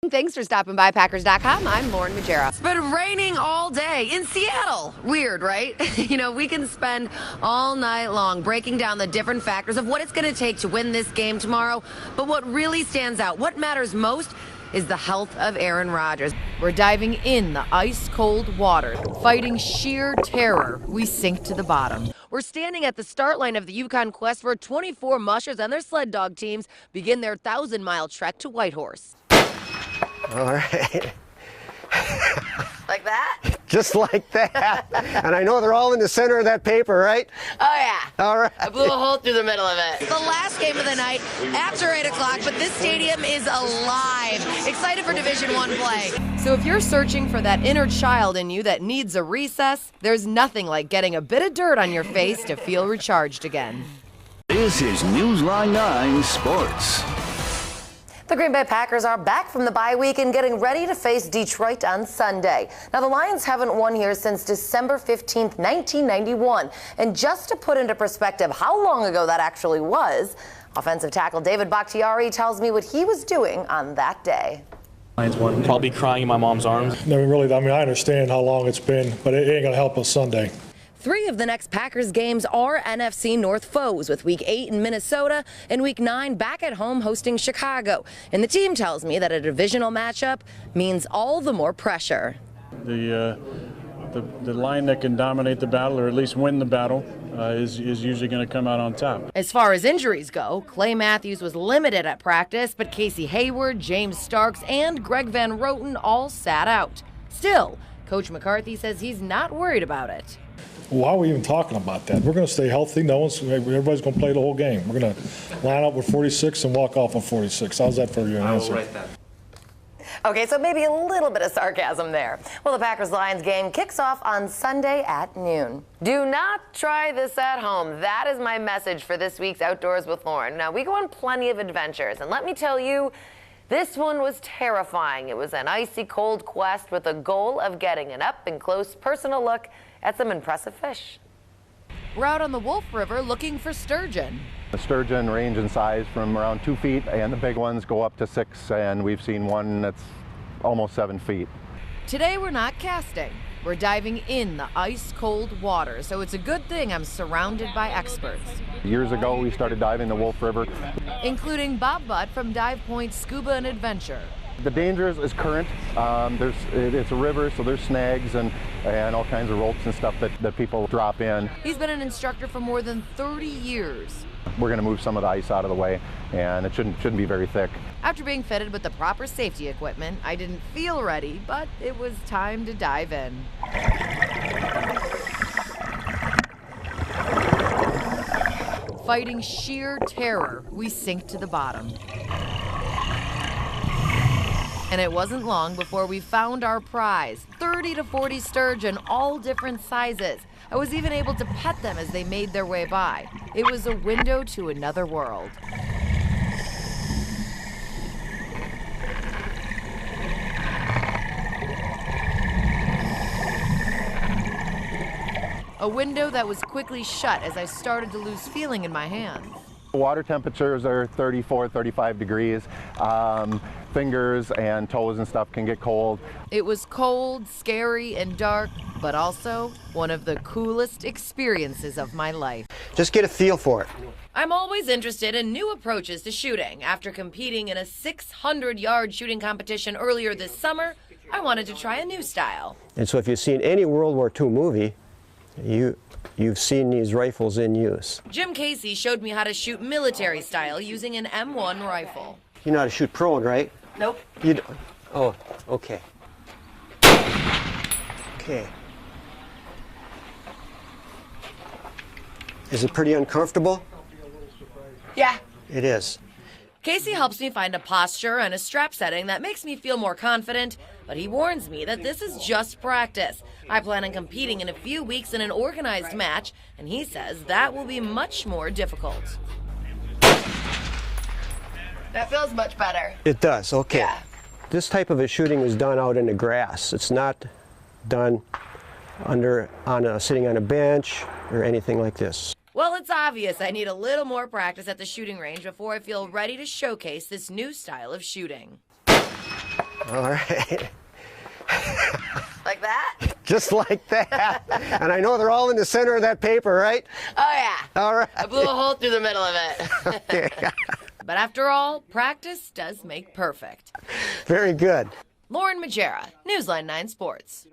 Thanks for stopping by Packers.com. I'm Lauren Magiera. It's been raining all day in Seattle. Weird, right? We can spend all night long breaking down the different factors of what it's going to take to win this game tomorrow. But what really stands out, what matters most, is the health of Aaron Rodgers. We're diving in the ice-cold water, fighting sheer terror. We sink to the bottom. We're standing at the start line of the Yukon Quest where 24 mushers and their sled dog teams begin their 1,000-mile trek to Whitehorse. All right. Like that? Just like that. And I know they're all in the center of that paper, right? Oh, yeah. All right. I blew a hole through the middle of it. The last game of the night after 8 o'clock, but this stadium is alive. Excited for Division I play. So if you're searching for that inner child in you that needs a recess, there's nothing like getting a bit of dirt on your face to feel recharged again. This is Newsline 9 Sports. The Green Bay Packers are back from the bye week and getting ready to face Detroit on Sunday. Now, the Lions haven't won here since December 15th, 1991. And just to put into perspective how long ago that actually was, offensive tackle David Bakhtiari tells me what he was doing on that day. Probably crying in my mom's arms. I understand how long it's been, but it ain't going to help us Sunday. 3 of the next Packers games are NFC North foes, with Week 8 in Minnesota and Week 9 back at home hosting Chicago. And the team tells me that a divisional matchup means all the more pressure. The line that can dominate the battle, or at least win the battle, is usually going to come out on top. As far as injuries go, Clay Matthews was limited at practice, but Casey Hayward, James Starks, and Greg Van Roten all sat out. Still, Coach McCarthy says he's not worried about it. Why are we even talking about that? We're going to stay healthy. Everybody's going to play the whole game. We're going to line up with 46 and walk off with 46. How's that for your answer? I'll write that. Okay, so maybe a little bit of sarcasm there. Well, the Packers-Lions game kicks off on Sunday at noon. Do not try this at home. That is my message for this week's Outdoors with Lauren. Now, we go on plenty of adventures, and let me tell you, this one was terrifying. It was an icy cold quest with a goal of getting an up-and-close personal look at some impressive fish. We're out on the Wolf River looking for sturgeon. The sturgeon range in size from around 2 feet, and the big ones go up to 6, and we've seen one that's almost 7 feet. Today we're not casting. We're diving in the ice-cold water, so it's a good thing I'm surrounded by experts. Years ago, we started diving the Wolf River. Including Bob Butt from Dive Point Scuba and Adventure. The danger is current. It's a river, so there's snags and all kinds of ropes and stuff that people drop in. He's been an instructor for more than 30 years. We're going to move some of the ice out of the way, and it shouldn't be very thick. After being fitted with the proper safety equipment, I didn't feel ready, but it was time to dive in. Fighting sheer terror, we sink to the bottom. And it wasn't long before we found our prize, 30 to 40 sturgeon, all different sizes. I was even able to pet them as they made their way by. It was a window to another world. A window that was quickly shut as I started to lose feeling in my hands. Water temperatures are 34, 35 degrees. Fingers and toes and stuff can get cold. It was cold, scary, and dark, but also one of the coolest experiences of my life. Just get a feel for it. I'm always interested in new approaches to shooting. After competing in a 600-yard shooting competition earlier this summer, I wanted to try a new style. And so if you've seen any World War II movie, you've seen these rifles in use. Jim Casey showed me how to shoot military style using an M1 rifle. You know how to shoot prone, right? Nope. You don't. Oh, okay. Okay. Is it pretty uncomfortable? Yeah. It is. Casey helps me find a posture and a strap setting that makes me feel more confident, but he warns me that this is just practice. I plan on competing in a few weeks in an organized match, and he says that will be much more difficult. That feels much better. It does, okay. Yeah. This type of a shooting is done out in the grass. It's not done sitting on a bench or anything like this. Well, it's obvious I need a little more practice at the shooting range before I feel ready to showcase this new style of shooting. All right. Like that? Just like that. And I know they're all in the center of that paper, right? Oh, yeah. All right. I blew a hole through the middle of it. Okay. But after all, practice does make perfect. Very good. Lauren Magiera, Newsline 9 Sports.